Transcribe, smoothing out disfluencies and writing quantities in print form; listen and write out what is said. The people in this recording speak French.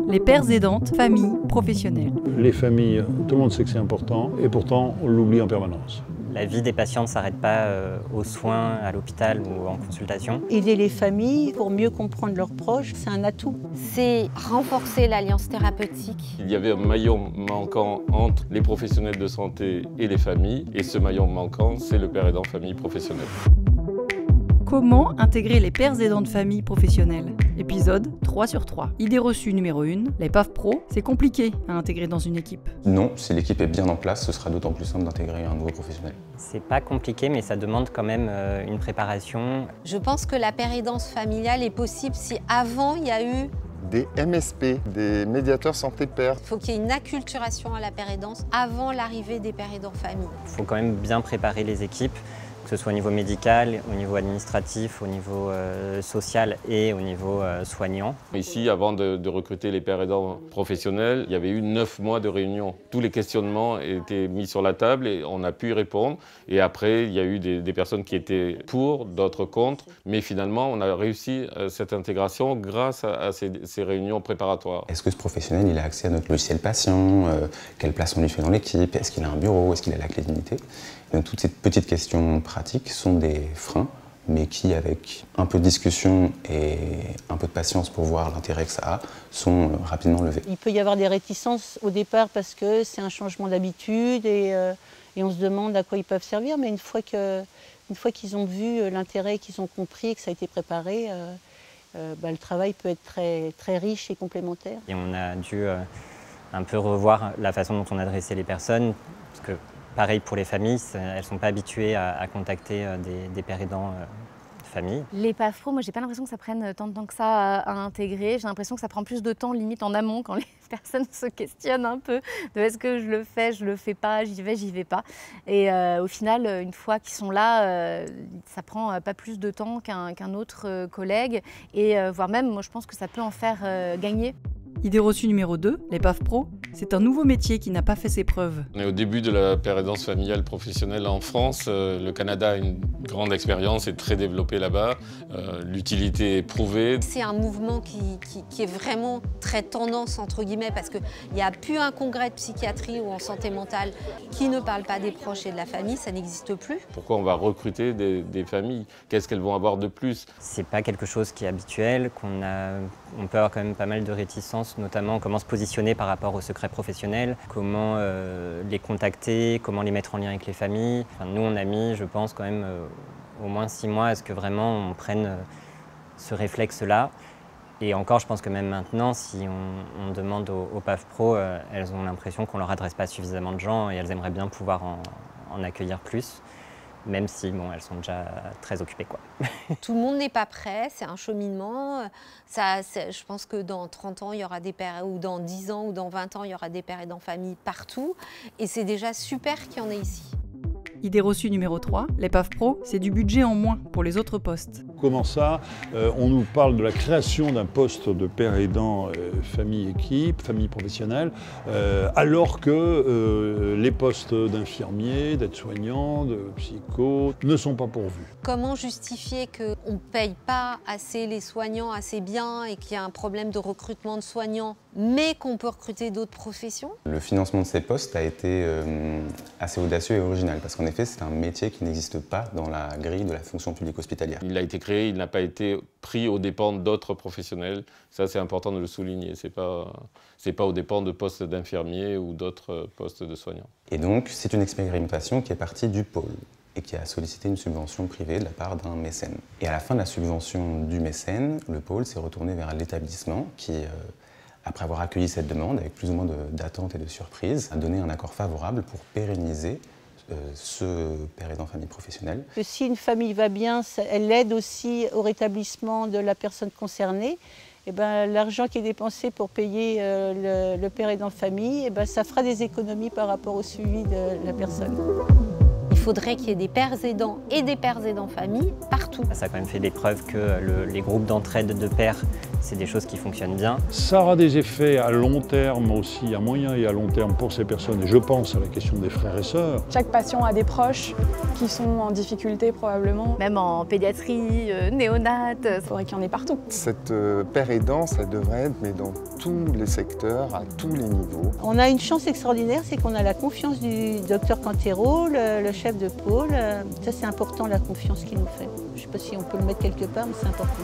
les pères aidantes, familles, professionnels. Les familles, tout le monde sait que c'est important et pourtant on l'oublie en permanence. La vie des patients ne s'arrête pas aux soins, à l'hôpital ou en consultation. Aider les familles pour mieux comprendre leurs proches, c'est un atout. C'est renforcer l'alliance thérapeutique. Il y avait un maillon manquant entre les professionnels de santé et les familles, et ce maillon manquant, c'est le père aidant famille professionnelle. Comment intégrer les pères aidants de famille professionnels? Épisode 3 sur 3. Idée reçue numéro 1, les PAF Pro, c'est compliqué à intégrer dans une équipe. Non, si l'équipe est bien en place, ce sera d'autant plus simple d'intégrer un nouveau professionnel. C'est pas compliqué, mais ça demande quand même une préparation. Je pense que la pérédance familiale est possible si avant il y a eu des MSP, des médiateurs santé-père. Il faut qu'il y ait une acculturation à la pérédance avant l'arrivée des pères aidants famille. Il faut quand même bien préparer les équipes, que ce soit au niveau médical, au niveau administratif, au niveau social et au niveau soignant. Ici, avant de recruter les pères aidants professionnels, il y avait eu 9 mois de réunions. Tous les questionnements étaient mis sur la table et on a pu y répondre. Et après, il y a eu des personnes qui étaient pour, d'autres contre. Mais finalement, on a réussi cette intégration grâce à ces réunions préparatoires. Est-ce que ce professionnel il a accès à notre logiciel patient? Quelle place on lui fait dans l'équipe? Est-ce qu'il a un bureau? Est-ce qu'il a la clé d'unité? Donc, toutes ces petites questions pratiques sont des freins, mais qui, avec un peu de discussion et un peu de patience pour voir l'intérêt que ça a, sont rapidement levés. Il peut y avoir des réticences au départ parce que c'est un changement d'habitude et on se demande à quoi ils peuvent servir, mais une fois qu'ils ont vu l'intérêt, qu'ils ont compris et que ça a été préparé, le travail peut être très, très riche et complémentaire. Et on a dû un peu revoir la façon dont on adressait les personnes, parce que pareil pour les familles, elles ne sont pas habituées à contacter des pères aidants de famille. Les PAF Pro, moi j'ai pas l'impression que ça prenne tant de temps que ça à intégrer. J'ai l'impression que ça prend plus de temps limite en amont quand les personnes se questionnent un peu de est-ce que je le fais pas, j'y vais pas. Et au final, une fois qu'ils sont là, ça prend pas plus de temps qu'un autre collègue et voire même, moi je pense que ça peut en faire gagner. Idée reçue numéro 2, les PAF Pro, c'est un nouveau métier qui n'a pas fait ses preuves. On est au début de la pérédance familiale professionnelle en France. Le Canada a une grande expérience et très développée là-bas. L'utilité est prouvée. C'est un mouvement qui est vraiment très tendance, entre guillemets, parce qu'il n'y a plus un congrès de psychiatrie ou en santé mentale qui ne parle pas des proches et de la famille, ça n'existe plus. Pourquoi on va recruter des familles? Qu'est-ce qu'elles vont avoir de plus? C'est pas quelque chose qui est habituel, on peut avoir quand même pas mal de réticences, notamment comment se positionner par rapport au secret professionnel, comment les contacter, comment les mettre en lien avec les familles. Enfin, nous, on a mis, je pense, quand même au moins 6 mois à ce que vraiment on prenne ce réflexe-là. Et encore, je pense que même maintenant, si on demande aux PAF Pro, elles ont l'impression qu'on leur adresse pas suffisamment de gens et elles aimeraient bien pouvoir en accueillir plus. Même si, bon, elles sont déjà très occupées, quoi. Tout le monde n'est pas prêt, c'est un cheminement. Je pense que dans 30 ans, il y aura des pères, ou dans 10 ans, ou dans 20 ans, il y aura des pères aidants famille partout. Et c'est déjà super qu'il y en ait ici. Idée reçue numéro 3, les PAF Pro, c'est du budget en moins pour les autres postes. Comment ça? On nous parle de la création d'un poste de père aidant famille-équipe, famille professionnelle, alors que les postes d'infirmiers, d'aides-soignants, de psycho ne sont pas pourvus. Comment justifier qu'on ne paye pas assez les soignants assez bien et qu'il y a un problème de recrutement de soignants, mais qu'on peut recruter d'autres professions? Le financement de ces postes a été assez audacieux et original, parce qu'en effet, c'est un métier qui n'existe pas dans la grille de la fonction publique hospitalière. Il a été créé, il n'a pas été pris aux dépens d'autres professionnels. Ça, c'est important de le souligner. C'est pas aux dépens de postes d'infirmiers ou d'autres postes de soignants. Et donc, c'est une expérimentation qui est partie du pôle et qui a sollicité une subvention privée de la part d'un mécène. Et à la fin de la subvention du mécène, le pôle s'est retourné vers l'établissement qui, après avoir accueilli cette demande, avec plus ou moins d'attente et de surprise, a donné un accord favorable pour pérenniser ce père aidant famille professionnelle. Que si une famille va bien, elle aide aussi au rétablissement de la personne concernée. Et l'argent qui est dépensé pour payer le père aidant famille, ça fera des économies par rapport au suivi de la personne. Il faudrait qu'il y ait des pères aidants et des pères aidants famille partout. Ça a quand même fait des preuves que les groupes d'entraide de pères c'est des choses qui fonctionnent bien. Ça aura des effets à long terme aussi, à moyen et à long terme pour ces personnes. Et je pense à la question des frères et sœurs. Chaque patient a des proches qui sont en difficulté probablement. Même en pédiatrie, néonat. Il faudrait qu'il y en ait partout. Cette paire aidant, ça devrait être mais dans tous les secteurs, à tous les niveaux. On a une chance extraordinaire, c'est qu'on a la confiance du docteur Cantero, le chef de pôle. Ça c'est important, la confiance qu'il nous fait. Je ne sais pas si on peut le mettre quelque part, mais c'est important.